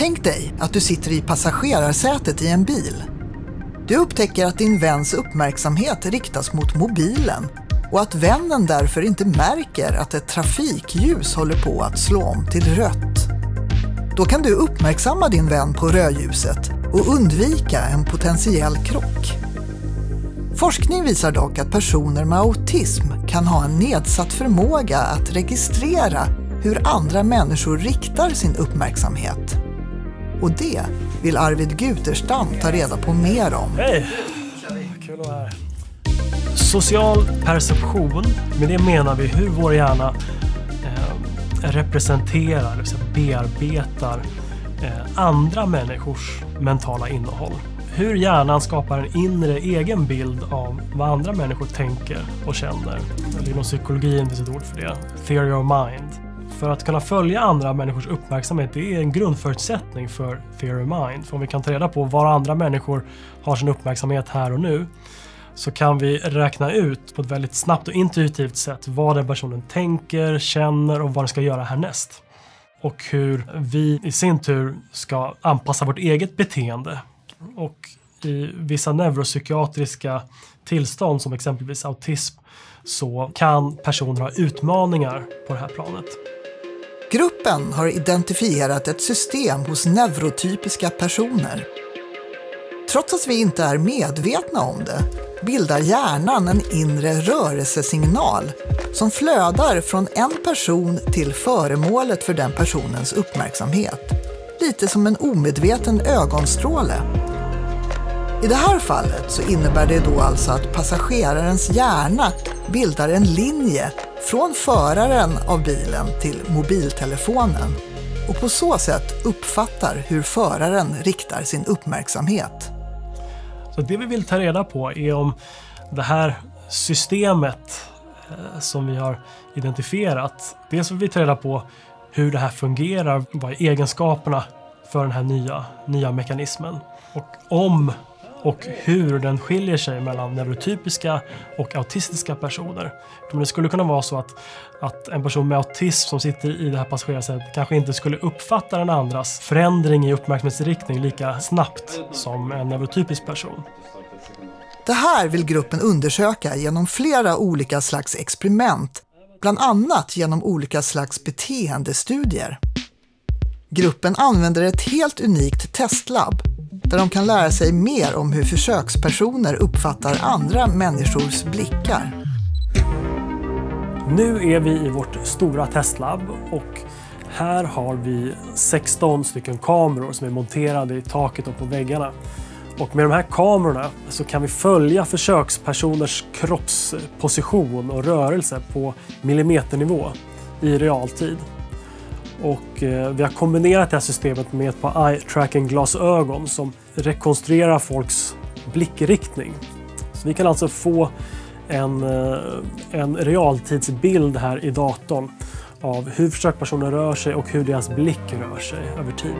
Tänk dig att du sitter i passagerarsätet i en bil. Du upptäcker att din väns uppmärksamhet riktas mot mobilen och att vännen därför inte märker att ett trafikljus håller på att slå om till rött. Då kan du uppmärksamma din vän på rödljuset och undvika en potentiell krock. Forskning visar dock att personer med autism kan ha en nedsatt förmåga att registrera hur andra människor riktar sin uppmärksamhet. Och det vill Arvid Guterstam ta reda på mer om. Hej! Kul att vara här. Social perception, med det menar vi hur vår hjärna representerar, det vill säga bearbetar andra människors mentala innehåll. Hur hjärnan skapar en inre egen bild av vad andra människor tänker och känner. Eller inom psykologin finns ett ord för det, theory of mind. För att kunna följa andra människors uppmärksamhet, det är en grundförutsättning för theory of mind. För om vi kan ta reda på var andra människor har sin uppmärksamhet här och nu, så kan vi räkna ut på ett väldigt snabbt och intuitivt sätt vad den personen tänker, känner och vad den ska göra härnäst. Och hur vi i sin tur ska anpassa vårt eget beteende. Och i vissa neuropsykiatriska tillstånd som exempelvis autism så kan personer ha utmaningar på det här planet. Gruppen har identifierat ett system hos neurotypiska personer. Trots att vi inte är medvetna om det bildar hjärnan en inre rörelsesignal som flödar från en person till föremålet för den personens uppmärksamhet. Lite som en omedveten ögonstråle. I det här fallet så innebär det då alltså att passagerarens hjärna bildar en linje från föraren av bilen till mobiltelefonen och på så sätt uppfattar hur föraren riktar sin uppmärksamhet. Så det vi vill ta reda på är om det här systemet som vi har identifierat, dels vill vi ta reda på hur det här fungerar, vad är egenskaperna för den här nya mekanismen och om och hur den skiljer sig mellan neurotypiska och autistiska personer. Men det skulle kunna vara så att en person med autism som sitter i det här passagerarsätet kanske inte skulle uppfatta den andras förändring i uppmärksamhetsriktning lika snabbt som en neurotypisk person. Det här vill gruppen undersöka genom flera olika slags experiment, bland annat genom olika slags beteendestudier. Gruppen använder ett helt unikt testlabb där de kan lära sig mer om hur försökspersoner uppfattar andra människors blickar. Nu är vi i vårt stora testlabb och här har vi 16 stycken kameror som är monterade i taket och på väggarna. Och med de här kamerorna så kan vi följa försökspersoners kroppsposition och rörelse på millimeternivå i realtid. Och vi har kombinerat det här systemet med ett par eye-tracking-glasögon som rekonstruerar folks blickriktning. Så vi kan alltså få en realtidsbild här i datorn av hur försökspersoner rör sig och hur deras blick rör sig över tid.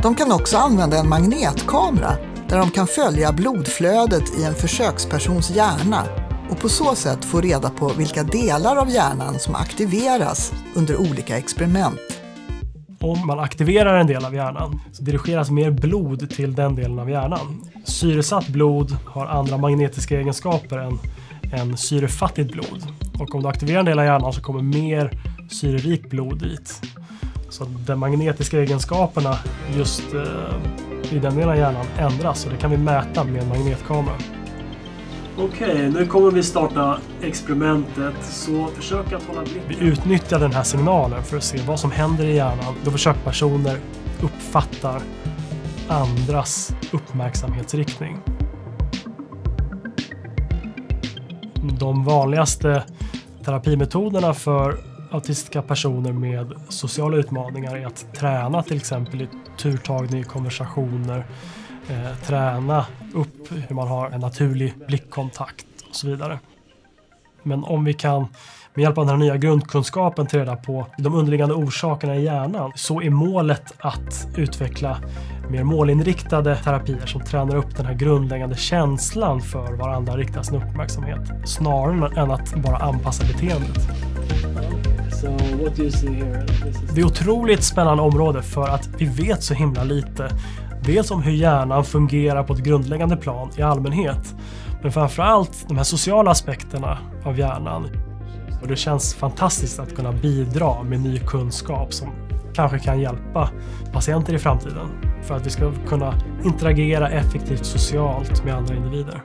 De kan också använda en magnetkamera där de kan följa blodflödet i en försökspersons hjärna och på så sätt få reda på vilka delar av hjärnan som aktiveras under olika experiment. Om man aktiverar en del av hjärnan så dirigeras mer blod till den delen av hjärnan. Syresatt blod har andra magnetiska egenskaper än syrefattigt blod. Och om du aktiverar en del av hjärnan så kommer mer syrerikt blod dit. Så de magnetiska egenskaperna just i den delen av hjärnan ändras och det kan vi mäta med en magnetkamera. Okej, nu kommer vi starta experimentet, så försök att hålla blicken. Vi utnyttjar den här signalen för att se vad som händer i hjärnan då försökspersoner uppfattar andras uppmärksamhetsriktning. De vanligaste terapimetoderna för autistiska personer med sociala utmaningar är att träna till exempel i turtagning i konversationer, träna upp hur man har en naturlig blickkontakt och så vidare. Men om vi kan med hjälp av den här nya grundkunskapen ta reda på de underliggande orsakerna i hjärnan så är målet att utveckla mer målinriktade terapier som tränar upp den här grundläggande känslan för var andra riktar sin uppmärksamhet snarare än att bara anpassa beteendet. So what do you see here? Det är otroligt spännande område för att vi vet så himla lite. Dels om hur hjärnan fungerar på ett grundläggande plan i allmänhet. Men framförallt de här sociala aspekterna av hjärnan. Och det känns fantastiskt att kunna bidra med ny kunskap som kanske kan hjälpa patienter i framtiden. För att vi ska kunna interagera effektivt socialt med andra individer.